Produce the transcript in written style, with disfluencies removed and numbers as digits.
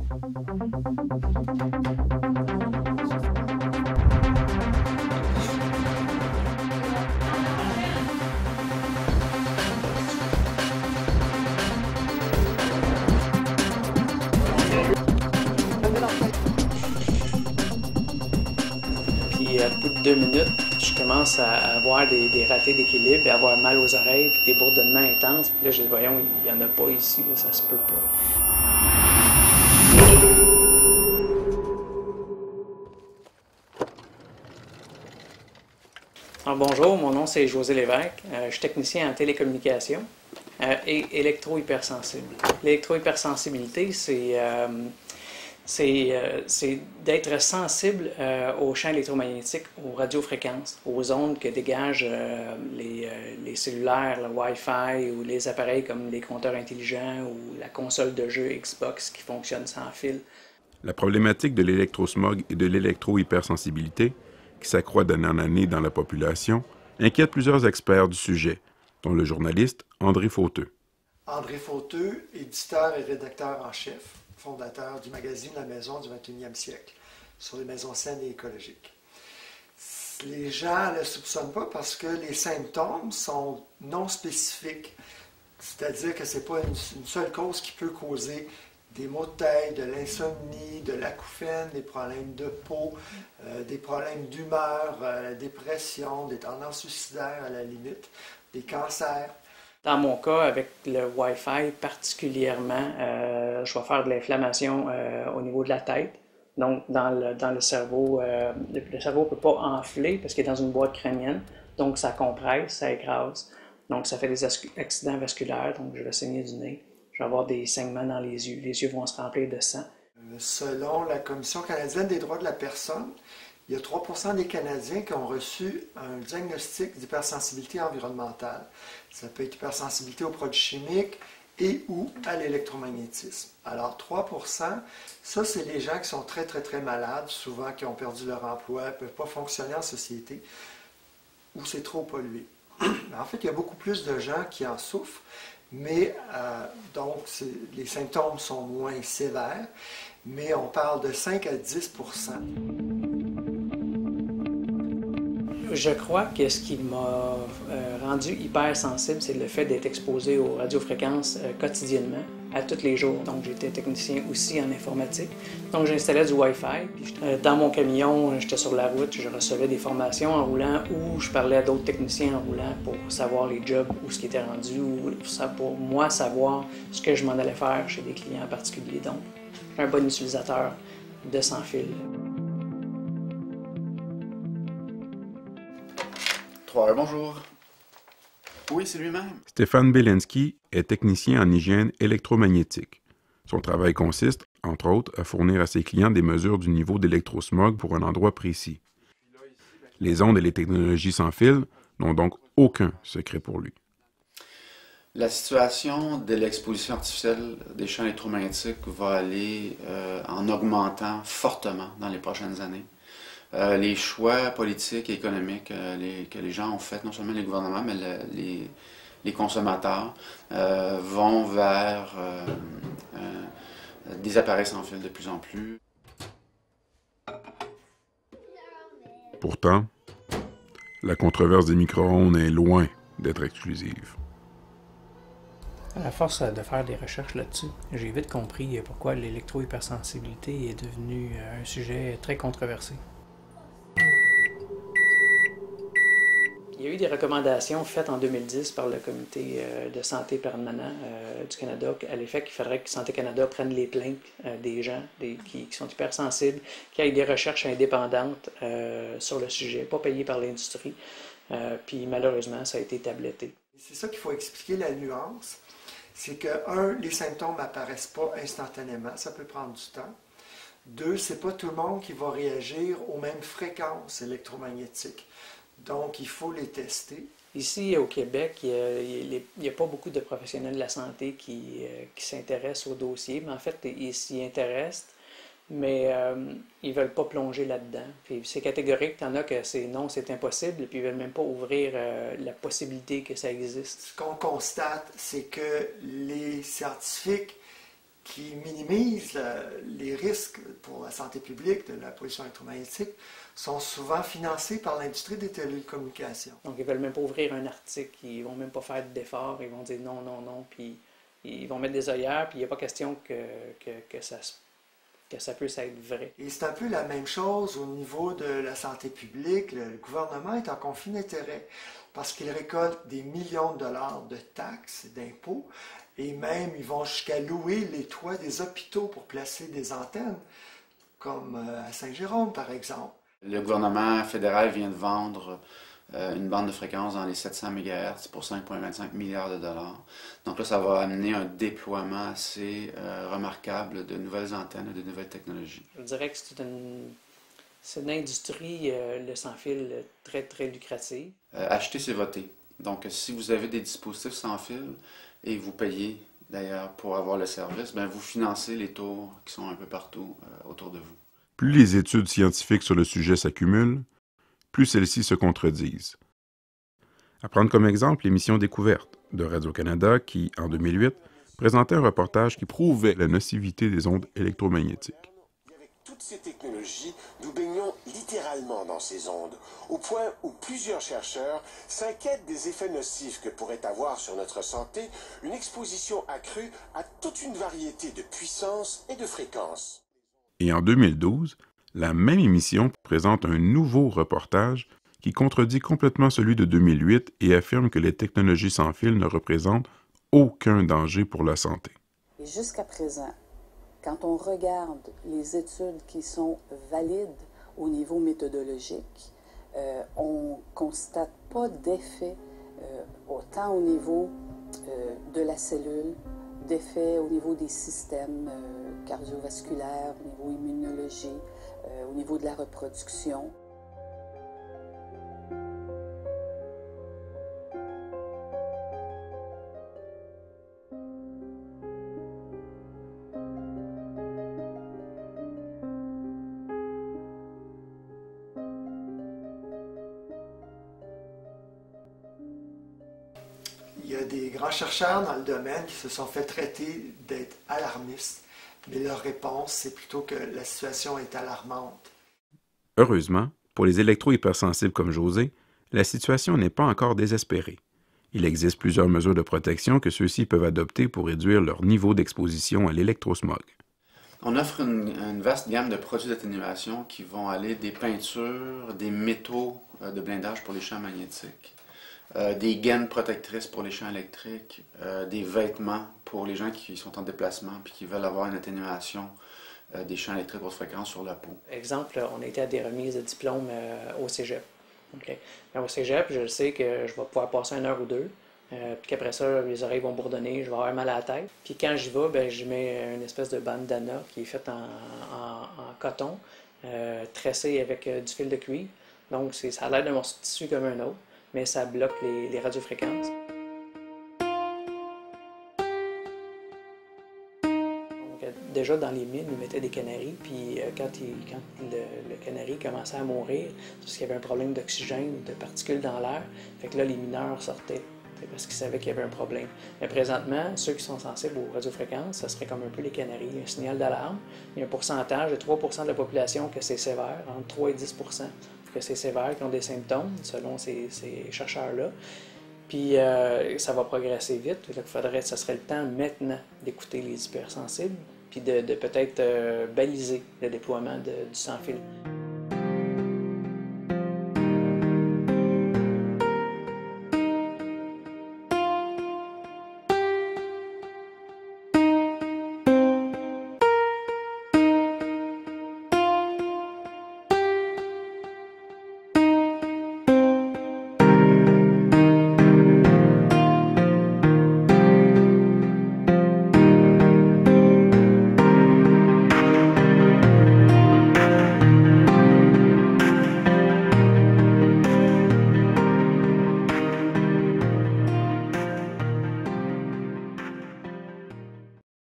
Puis, à bout de 2 minutes, je commence à avoir des ratés d'équilibre et avoir mal aux oreilles, puis des bourdonnements intenses. Puis là, je dis, voyons, il n'y en a pas ici, là, ça se peut pas. Alors, bonjour, mon nom c'est José Lévesque. Je suis technicien en télécommunication et électro-hypersensible. L'électro-hypersensibilité, c'est d'être sensible aux champs électromagnétiques, aux radiofréquences, aux ondes que dégagent les cellulaires, le Wi-Fi ou les appareils comme les compteurs intelligents ou la console de jeu Xbox qui fonctionne sans fil. La problématique de l'électrosmog et de l'électro-hypersensibilité, qui s'accroît d'année en année dans la population, inquiète plusieurs experts du sujet, dont le journaliste André Fauteux. André Fauteux, éditeur et rédacteur en chef, fondateur du magazine La Maison du 21e siècle, sur les maisons saines et écologiques. Les gens ne le soupçonnent pas parce que les symptômes sont non spécifiques, c'est-à-dire que ce n'est pas une seule cause qui peut causer des maux de tête, de l'insomnie, de l'acouphène, des problèmes de peau, des problèmes d'humeur, la dépression, des tendances suicidaires à la limite, des cancers. Dans mon cas, avec le Wi-Fi particulièrement, je vais faire de l'inflammation au niveau de la tête. Donc, dans le cerveau, le cerveau ne peut pas enfler parce qu'il est dans une boîte crânienne. Donc, ça compresse, ça écrase. Donc, ça fait des accidents vasculaires. Donc, je vais saigner du nez. Je vais avoir des saignements dans les yeux. Les yeux vont se remplir de sang. Selon la Commission canadienne des droits de la personne, il y a 3% des Canadiens qui ont reçu un diagnostic d'hypersensibilité environnementale. Ça peut être hypersensibilité aux produits chimiques et ou à l'électromagnétisme. Alors 3%, ça c'est les gens qui sont très très très malades, souvent qui ont perdu leur emploi, ne peuvent pas fonctionner en société, ou c'est trop pollué. En fait, il y a beaucoup plus de gens qui en souffrent, mais donc les symptômes sont moins sévères, mais on parle de 5 à 10%. Je crois que ce qui m'a rendu hypersensible, c'est le fait d'être exposé aux radiofréquences quotidiennement, à tous les jours. Donc, j'étais technicien aussi en informatique. Donc, j'installais du Wi-Fi. Puis, dans mon camion, j'étais sur la route, je recevais des formations en roulant ou je parlais à d'autres techniciens en roulant pour savoir les jobs, où ce qui était rendu, ou pour moi savoir ce que je m'en allais faire chez des clients en particulier. Donc, un bon utilisateur de sans fil. Bonjour. Oui, c'est lui-même. Stéphane Belensky est technicien en hygiène électromagnétique. Son travail consiste, entre autres, à fournir à ses clients des mesures du niveau d'électrosmog pour un endroit précis. Les ondes et les technologies sans fil n'ont donc aucun secret pour lui. La situation de l'exposition artificielle des champs électromagnétiques va aller en augmentant fortement dans les prochaines années. Les choix politiques et économiques que les gens ont fait, non seulement les gouvernements, mais les consommateurs, vont vers des appareils sans fil de plus en plus. Pourtant, la controverse des micro-ondes est loin d'être exclusive. À force de faire des recherches là-dessus, j'ai vite compris pourquoi l'électro-hypersensibilité est devenue un sujet très controversé. Il y a eu des recommandations faites en 2010 par le Comité de santé permanent du Canada à l'effet qu'il faudrait que Santé Canada prenne les plaintes des gens qui sont hypersensibles, qu'il y ait des recherches indépendantes sur le sujet, pas payées par l'industrie. Puis malheureusement, ça a été tabletté. C'est ça qu'il faut expliquer la nuance. C'est que, les symptômes n'apparaissent pas instantanément, ça peut prendre du temps. 2, c'est pas tout le monde qui va réagir aux mêmes fréquences électromagnétiques. Donc, il faut les tester. Ici, au Québec, il n'y a pas beaucoup de professionnels de la santé qui s'intéressent au dossier. Mais en fait, ils s'y intéressent, mais ils ne veulent pas plonger là-dedans. Puis c'est catégorique, il y en a que c'est non, c'est impossible, puis ils ne veulent même pas ouvrir la possibilité que ça existe. Ce qu'on constate, c'est que les scientifiques qui minimisent les risques pour la santé publique de la pollution électromagnétique sont souvent financés par l'industrie des télécommunications. Donc, ils ne veulent même pas ouvrir un article, ils ne vont même pas faire d'efforts, ils vont dire non, non, non, puis ils vont mettre des œillères, puis il n'y a pas question que ça puisse être vrai. Et c'est un peu la même chose au niveau de la santé publique. Le gouvernement est en conflit d'intérêts parce qu'il récolte des millions de dollars de taxes, d'impôts, et même ils vont jusqu'à louer les toits des hôpitaux pour placer des antennes, comme à Saint-Jérôme par exemple. Le gouvernement fédéral vient de vendre une bande de fréquence dans les 700 MHz pour 5,25 milliards de dollars. Donc là, ça va amener un déploiement assez remarquable de nouvelles antennes et de nouvelles technologies. Je dirais que c'est une industrie, le sans-fil, très, très lucrative. Acheter, c'est voter. Donc, si vous avez des dispositifs sans fil et vous payez d'ailleurs pour avoir le service, bien, vous financez les tours qui sont un peu partout autour de vous. Plus les études scientifiques sur le sujet s'accumulent, plus celles-ci se contredisent. À prendre comme exemple l'émission Découverte de Radio-Canada qui, en 2008, présentait un reportage qui prouvait la nocivité des ondes électromagnétiques. Avec toutes ces technologies, nous baignons littéralement dans ces ondes, au point où plusieurs chercheurs s'inquiètent des effets nocifs que pourrait avoir sur notre santé une exposition accrue à toute une variété de puissances et de fréquences. Et en 2012, la même émission présente un nouveau reportage qui contredit complètement celui de 2008 et affirme que les technologies sans fil ne représentent aucun danger pour la santé. Et jusqu'à présent, quand on regarde les études qui sont valides au niveau méthodologique, on ne constate pas d'effet autant au niveau de la cellule, d'effets au niveau des systèmes cardiovasculaires, au niveau immunologie, au niveau de la reproduction. Il y a des grands chercheurs dans le domaine qui se sont fait traiter d'être alarmistes, mais leur réponse, c'est plutôt que la situation est alarmante. Heureusement, pour les électro-hypersensibles comme José, la situation n'est pas encore désespérée. Il existe plusieurs mesures de protection que ceux-ci peuvent adopter pour réduire leur niveau d'exposition à l'électrosmog. On offre une vaste gamme de produits d'atténuation qui vont aller des peintures, des métaux de blindage pour les champs magnétiques, des gaines protectrices pour les champs électriques, des vêtements pour les gens qui sont en déplacement et qui veulent avoir une atténuation des champs électriques haute fréquence sur la peau. Exemple, on a été à des remises de diplômes au cégep. Okay. Au cégep, je sais que je vais pouvoir passer 1 heure ou 2, puis qu'après ça, les oreilles vont bourdonner, je vais avoir mal à la tête. Puis quand j'y vais, ben, je mets une espèce de bandana qui est faite en coton, tressé avec du fil de cuivre. Donc ça a l'air d'un morceau de tissu comme un autre, mais ça bloque les radiofréquences. Déjà dans les mines, ils mettaient des canaris, puis quand le canari commençait à mourir, c'est parce qu'il y avait un problème d'oxygène, de particules dans l'air, fait que là, les mineurs sortaient, parce qu'ils savaient qu'il y avait un problème. Mais présentement, ceux qui sont sensibles aux radiofréquences, ça serait comme un peu les canaris, un signal d'alarme. Il y a un pourcentage de 3 % de la population que c'est sévère, entre 3 et 10 % que c'est sévère, qui ont des symptômes, selon ces chercheurs-là. Puis ça va progresser vite, ça serait le temps maintenant d'écouter les hypersensibles, puis de peut-être baliser le déploiement du sans-fil.